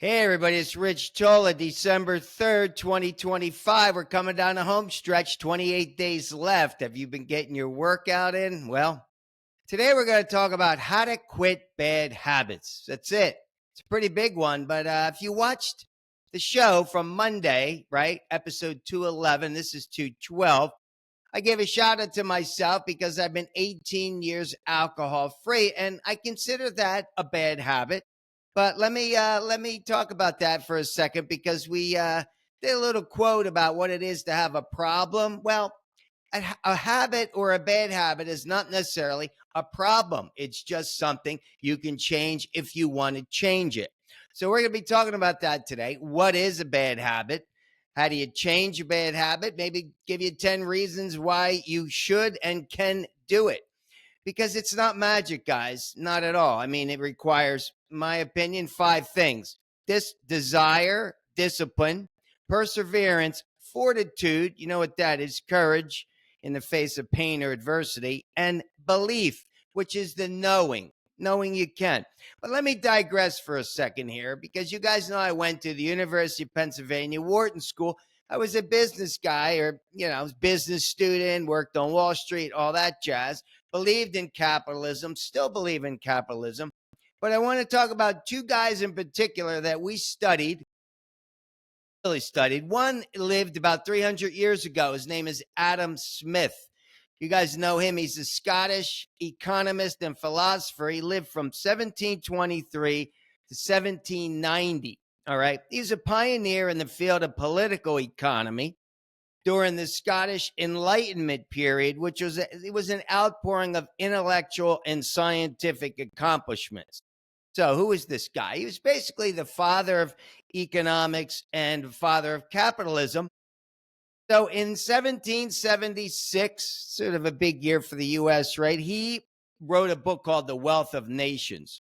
Hey everybody, it's Rich Tola, December 3rd, 2025. We're coming down the home stretch, 28 days left. Have you been getting your workout in? Well, today we're going to talk about how to quit bad habits. That's it. It's a pretty big one, but if you watched the show from Monday, right, episode 211, this is 212, I gave a shout out to myself because I've been 18 years alcohol free, and I consider that a bad habit. But let me talk about that for a second because we did a little quote about what it is to have a problem. Well, a habit or a bad habit is not necessarily a problem. It's just something you can change if you want to change it. So we're going to be talking about that today. What is a bad habit? How do you change a bad habit? Maybe give you 10 reasons why you should and can do it. Because it's not magic, guys. Not at all. I mean, it requires, in my opinion, 5 things: this desire, discipline, perseverance, fortitude. You know what that is? Courage in the face of pain or adversity, and belief, which is the knowing you can. But let me digress for a second here, because you guys know I went to the University of Pennsylvania, Wharton School. I was a business guy, or, I was a business student, worked on Wall Street, all that jazz, believed in capitalism, still believe in capitalism. But I want to talk about two guys in particular that we studied, really studied. One lived about 300 years ago. His name is Adam Smith. You guys know him. He's a Scottish economist and philosopher. He lived from 1723 to 1790. All right. He's a pioneer in the field of political economy during the Scottish Enlightenment period, which was an outpouring of intellectual and scientific accomplishments. So who is this guy? He was basically the father of economics and father of capitalism. So in 1776, sort of a big year for the U.S., right? He wrote a book called The Wealth of Nations.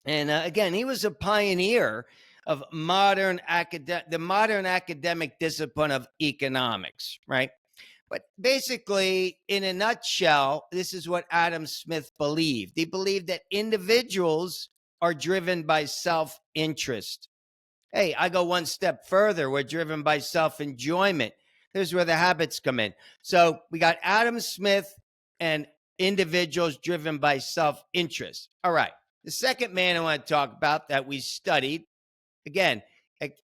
And again, he was a pioneer of the modern academic discipline of economics, right? But basically, in a nutshell, this is what Adam Smith believed. He believed that individuals are driven by self-interest. Hey, I go one step further. We're driven by self-enjoyment. Here's where the habits come in. So we got Adam Smith and individuals driven by self-interest. All right. The second man I want to talk about that we studied, again,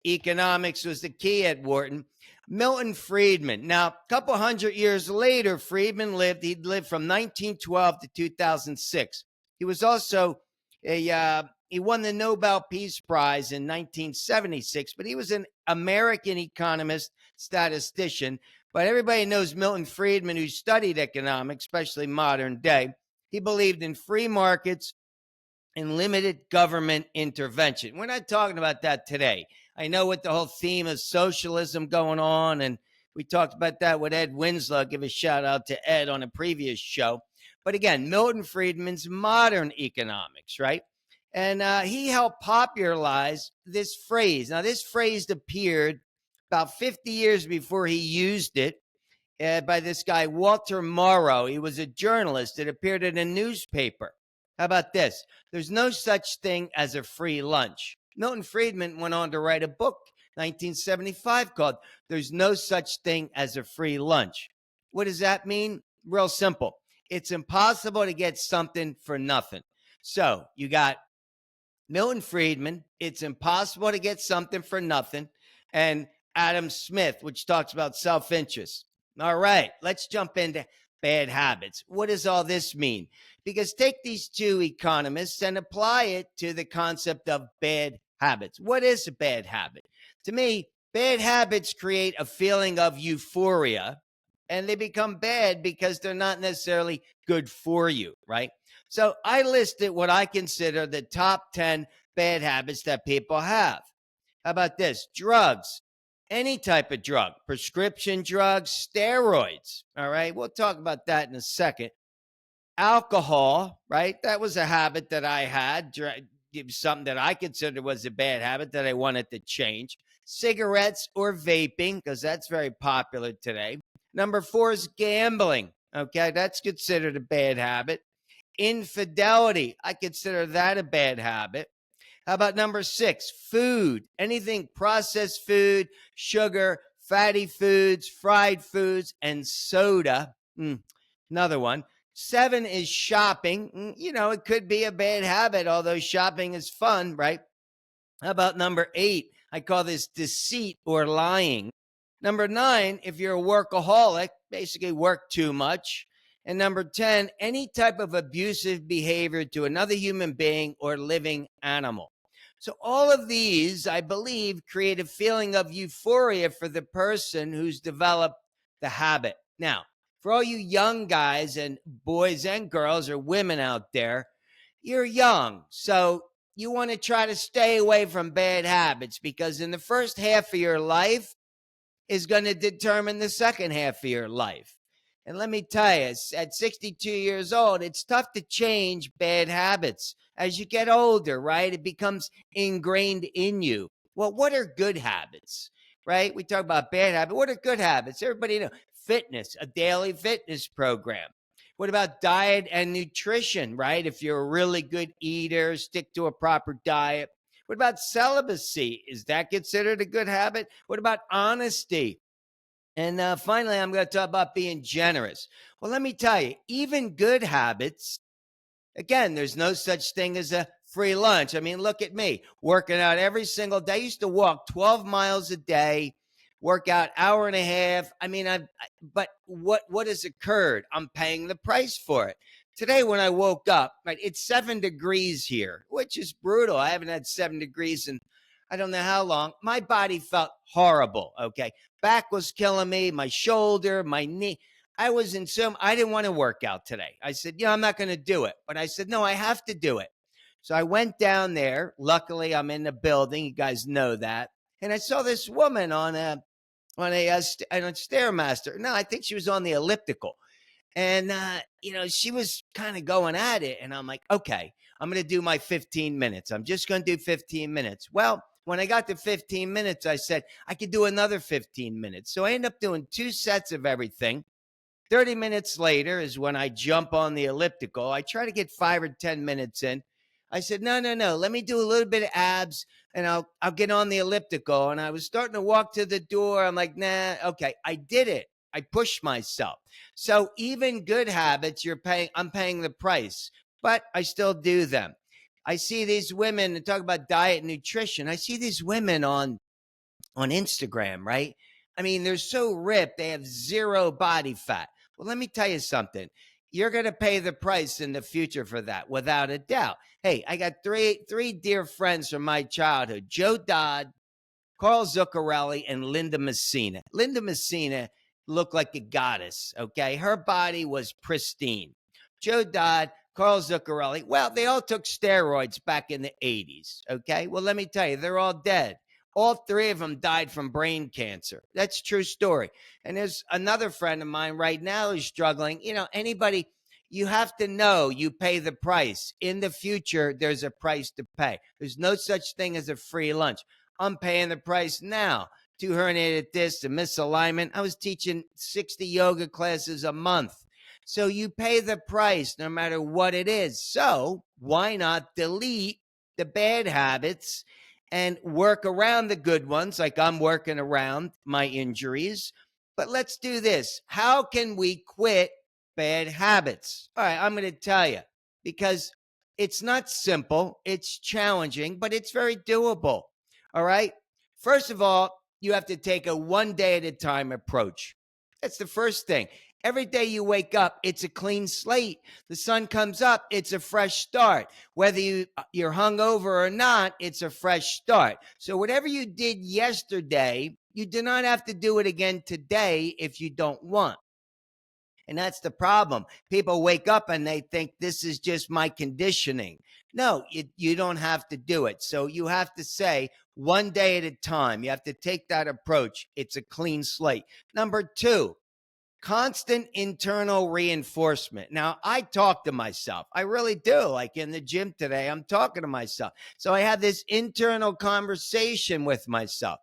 economics was the key at Wharton, Milton Friedman. Now, a couple hundred years later, Friedman lived. He lived from 1912 to 2006. He was also he won the Nobel Peace Prize in 1976, but he was an American economist, statistician. But everybody knows Milton Friedman, who studied economics, especially modern day. He believed in free markets and limited government intervention. We're not talking about that today. I know with the whole theme of socialism going on, and we talked about that with Ed Winslow. I'll give a shout out to Ed on a previous show. But again, Milton Friedman's modern economics, right? And he helped popularize this phrase. Now, this phrase appeared about 50 years before he used it by this guy, Walter Morrow. He was a journalist. It appeared in a newspaper. How about this? There's no such thing as a free lunch. Milton Friedman went on to write a book, 1975, called There's No Such Thing as a Free Lunch. What does that mean? Real simple. It's impossible to get something for nothing. So you got Milton Friedman, it's impossible to get something for nothing, and Adam Smith, which talks about self-interest. All right, let's jump into bad habits. What does all this mean? Because take these two economists and apply it to the concept of bad habits. What is a bad habit? To me, bad habits create a feeling of euphoria, and they become bad because they're not necessarily good for you, right? So I listed what I consider the top 10 bad habits that people have. How about this? Drugs. Any type of drug, prescription drugs, steroids. All right. We'll talk about that in a second. Alcohol, right? That was a habit that I had. It was something that I considered was a bad habit that I wanted to change. Cigarettes or vaping, because that's very popular today. Number 4 is gambling. Okay. That's considered a bad habit. Infidelity. I consider that a bad habit. How about number 6? Food. Anything processed food, sugar, fatty foods, fried foods, and soda. Another one. 7 is shopping. It could be a bad habit, although shopping is fun, right? How about number 8? I call this deceit or lying. Number 9, if you're a workaholic, basically work too much. And number 10, any type of abusive behavior to another human being or living animal. So all of these, I believe, create a feeling of euphoria for the person who's developed the habit. Now, for all you young guys and boys and girls or women out there, you're young. So you want to try to stay away from bad habits, because in the first half of your life is going to determine the second half of your life. And let me tell you, at 62 years old, it's tough to change bad habits. As you get older, right, it becomes ingrained in you. Well, what are good habits, right? We talk about bad habits. What are good habits? Everybody knows fitness, a daily fitness program. What about diet and nutrition, right? If you're a really good eater, stick to a proper diet. What about celibacy? Is that considered a good habit? What about honesty? And finally, I'm going to talk about being generous. Well, let me tell you, even good habits, again, there's no such thing as a free lunch. I mean, look at me working out every single day. I used to walk 12 miles a day, work out hour and a half. I mean, but what has occurred? I'm paying the price for it. Today, when I woke up, right, it's 7 degrees here, which is brutal. I haven't had 7 degrees in I don't know how long. My body felt horrible. Okay. Back was killing me, my shoulder, my knee. I didn't want to work out today. I said, I'm not going to do it. But I said, no, I have to do it. So I went down there. Luckily, I'm in the building. You guys know that. And I saw this woman on a Stairmaster. No, I think she was on the elliptical. And, she was kind of going at it. And I'm like, okay, I'm going to do my 15 minutes. I'm just going to do 15 minutes. Well, when I got to 15 minutes, I said, I could do another 15 minutes. So I ended up doing 2 sets of everything. 30 minutes later is when I jump on the elliptical. I try to get 5 or 10 minutes in. I said, no. Let me do a little bit of abs and I'll get on the elliptical. And I was starting to walk to the door. I'm like, nah, okay. I did it. I pushed myself. So even good habits, I'm paying the price, but I still do them. I see these women and talk about diet and nutrition. I see these women on Instagram, right? I mean, they're so ripped. They have 0 body fat. Well, let me tell you something. You're going to pay the price in the future for that, without a doubt. Hey, I got three dear friends from my childhood: Joe Dodd, Carl Zuccarelli, and Linda Messina. Linda Messina looked like a goddess, okay? Her body was pristine. Joe Dodd, Carl Zuccarelli, well, they all took steroids back in the 80s, okay? Well, let me tell you, they're all dead. All 3 of them died from brain cancer. That's a true story. And there's another friend of mine right now who's struggling. Anybody, you have to know you pay the price. In the future, there's a price to pay. There's no such thing as a free lunch. I'm paying the price now. 2 herniated discs, a misalignment. I was teaching 60 yoga classes a month. So you pay the price no matter what it is. So why not delete the bad habits and work around the good ones, like I'm working around my injuries? But let's do this. How can we quit bad habits? All right, I'm going to tell you, because it's not simple. It's challenging, but it's very doable. All right. First of all, you have to take a 1 day at a time approach. That's the first thing. Every day you wake up, it's a clean slate. The sun comes up, it's a fresh start. Whether you're hungover or not, it's a fresh start. So whatever you did yesterday, you do not have to do it again today if you don't want. And that's the problem. People wake up and they think this is just my conditioning. No, you don't have to do it. So you have to say 1 day at a time. You have to take that approach. It's a clean slate. Number 2, constant internal reinforcement. Now, I talk to myself. I really do. Like in the gym today, I'm talking to myself. So I have this internal conversation with myself.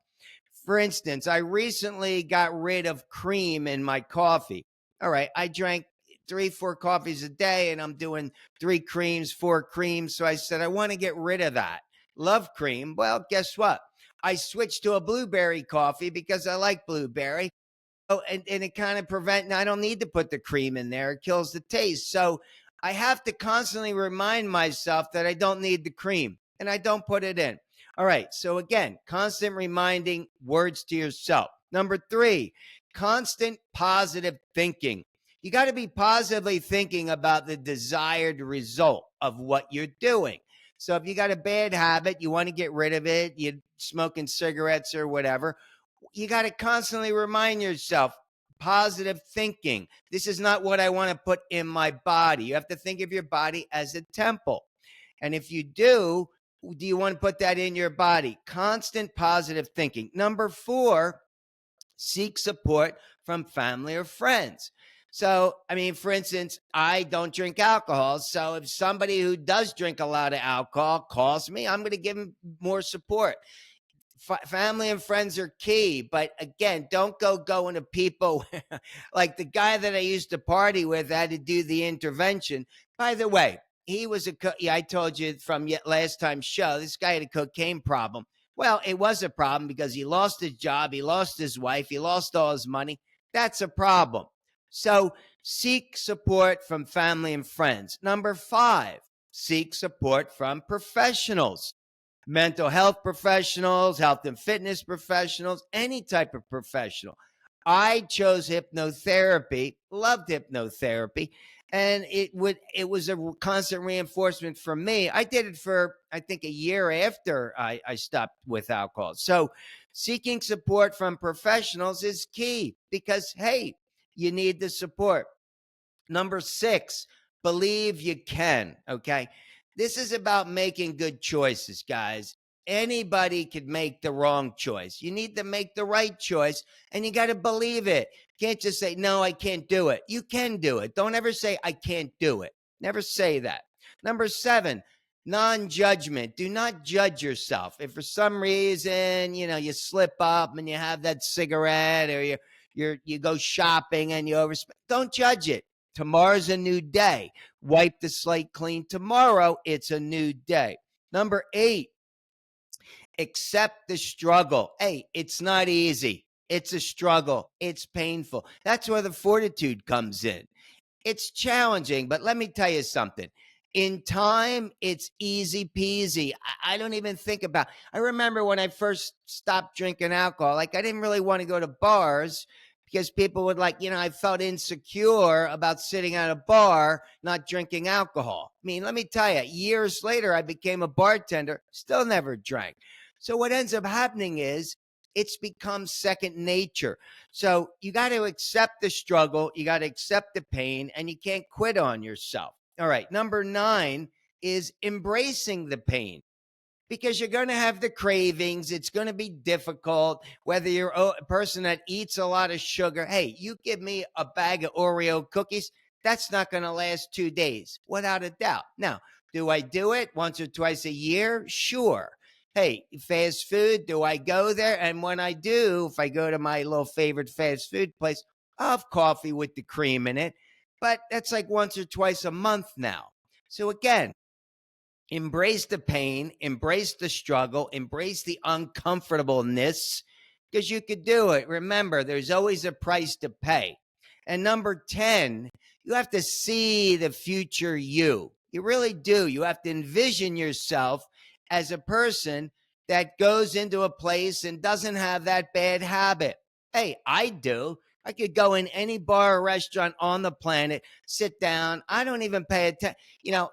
For instance, I recently got rid of cream in my coffee. All right, I drank 3-4 coffees a day and I'm doing 3 creams, 4 creams. So I said, I want to get rid of that. love cream. Well, guess what? I switched to a blueberry coffee because I like blueberry. Oh, and it kind of I don't need to put the cream in there. It kills the taste. So I have to constantly remind myself that I don't need the cream and I don't put it in. All right. So again, constant reminding, words to yourself. Number 3, constant positive thinking. You got to be positively thinking about the desired result of what you're doing. So if you got a bad habit, you want to get rid of it, you're smoking cigarettes or whatever, you got to constantly remind yourself, positive thinking. This is not what I want to put in my body. You have to think of your body as a temple. And if you do you want to put that in your body? Constant positive thinking. Number 4, seek support from family or friends. So, I mean, for instance, I don't drink alcohol. So if somebody who does drink a lot of alcohol calls me, I'm going to give them more support. Family and friends are key, but again, don't going to people like the guy that I used to party with had to do the intervention. By the way, he was yeah, I told you from last time's show, this guy had a cocaine problem. Well, it was a problem because he lost his job, he lost his wife, he lost all his money. That's a problem. So seek support from family and friends. Number 5, seek support from professionals. Mental health professionals, health and fitness professionals, any type of professional. I chose hypnotherapy, loved hypnotherapy, and it was a constant reinforcement for me. I did it for, I think, a year after I stopped with alcohol. So seeking support from professionals is key because, hey, you need the support. Number 6, believe you can. Okay. This is about making good choices, guys. Anybody could make the wrong choice. You need to make the right choice and you got to believe it. You can't just say, no, I can't do it. You can do it. Don't ever say, I can't do it. Never say that. Number 7, non-judgment. Do not judge yourself. If for some reason, you slip up and you have that cigarette or you go shopping and you overspend, don't judge it. Tomorrow's a new day. Wipe the slate clean. Tomorrow, it's a new day. Number 8, accept the struggle. Hey, it's not easy. It's a struggle. It's painful. That's where the fortitude comes in. It's challenging, but let me tell you something. In time, it's easy peasy. I don't even think about. I remember when I first stopped drinking alcohol, like I didn't really want to go to bars because people would I felt insecure about sitting at a bar not drinking alcohol. I mean, let me tell you, years later, I became a bartender, still never drank. So what ends up happening is it's become second nature. So you got to accept the struggle, you got to accept the pain, and you can't quit on yourself. All right. Number 9 is embracing the pain because you're going to have the cravings. It's going to be difficult. Whether you're a person that eats a lot of sugar, hey, you give me a bag of Oreo cookies, that's not going to last 2 days, without a doubt. Now, do I do it once or twice a year? Sure. Hey, fast food, do I go there? And when I do, if I go to my little favorite fast food place, I'll have coffee with the cream in it. But that's like once or twice a month now. So again, embrace the pain, embrace the struggle, embrace the uncomfortableness because you could do it. Remember, there's always a price to pay. And number 10, you have to see the future you. You really do. You have to envision yourself as a person that goes into a place and doesn't have that bad habit. Hey, I do. I could go in any bar or restaurant on the planet, sit down. I don't even pay attention,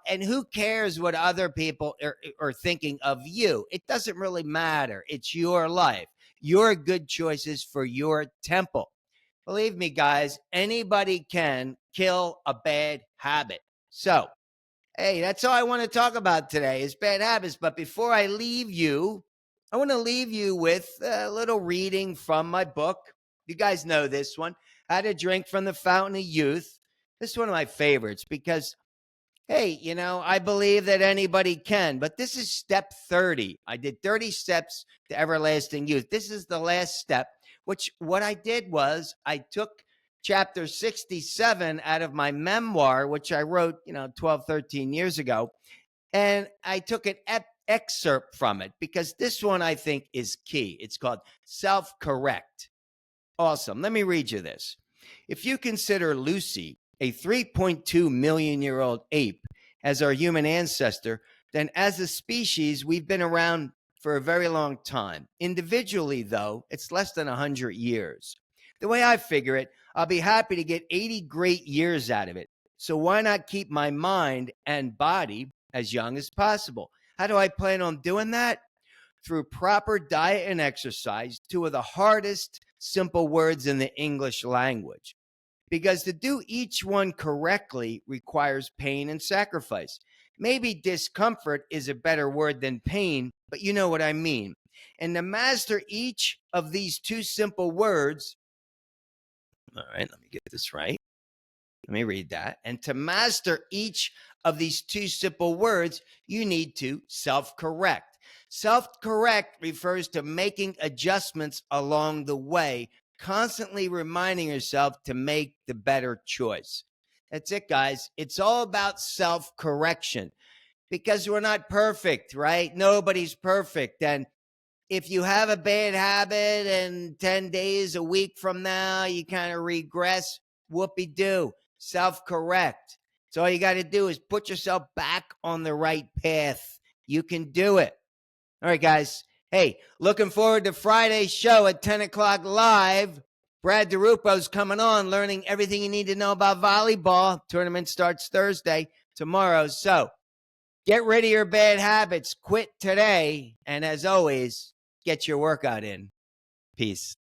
and who cares what other people are thinking of you? It doesn't really matter. It's your life, your good choices for your temple. Believe me, guys, anybody can kill a bad habit. So, hey, that's all I want to talk about today is bad habits. But before I leave you, I want to leave you with a little reading from my book. You guys know this one, How to Drink from the Fountain of Youth. This is one of my favorites because, hey, I believe that anybody can, but this is step 30. I did 30 steps to everlasting youth. This is the last step, which what I did was I took chapter 67 out of my memoir, which I wrote, 12, 13 years ago. And I took an excerpt from it because this one I think is key. It's called self-correct. Awesome. Let me read you this. If you consider Lucy, a 3.2 million year old ape, as our human ancestor, then as a species, we've been around for a very long time. Individually, though, it's less than 100 years. The way I figure it, I'll be happy to get 80 great years out of it. So why not keep my mind and body as young as possible? How do I plan on doing that? Through proper diet and exercise, two of the hardest simple words in the English language. Because to do each one correctly requires pain and sacrifice. Maybe discomfort is a better word than pain, but you know what I mean. And to master each of these two simple words, all right, let me get this right. Let me read that. And to master each of these two simple words, you need to self-correct. Self-correct refers to making adjustments along the way, constantly reminding yourself to make the better choice. That's it, guys. It's all about self-correction because we're not perfect, right? Nobody's perfect. And if you have a bad habit and 10 days, a week from now, you kind of regress, whoopee-doo, self-correct. So all you got to do is put yourself back on the right path. You can do it. All right, guys. Hey, looking forward to Friday's show at 10 o'clock live. Brad DeRupo's coming on, learning everything you need to know about volleyball. Tournament starts Thursday, tomorrow. So get rid of your bad habits. Quit today. And as always, get your workout in. Peace.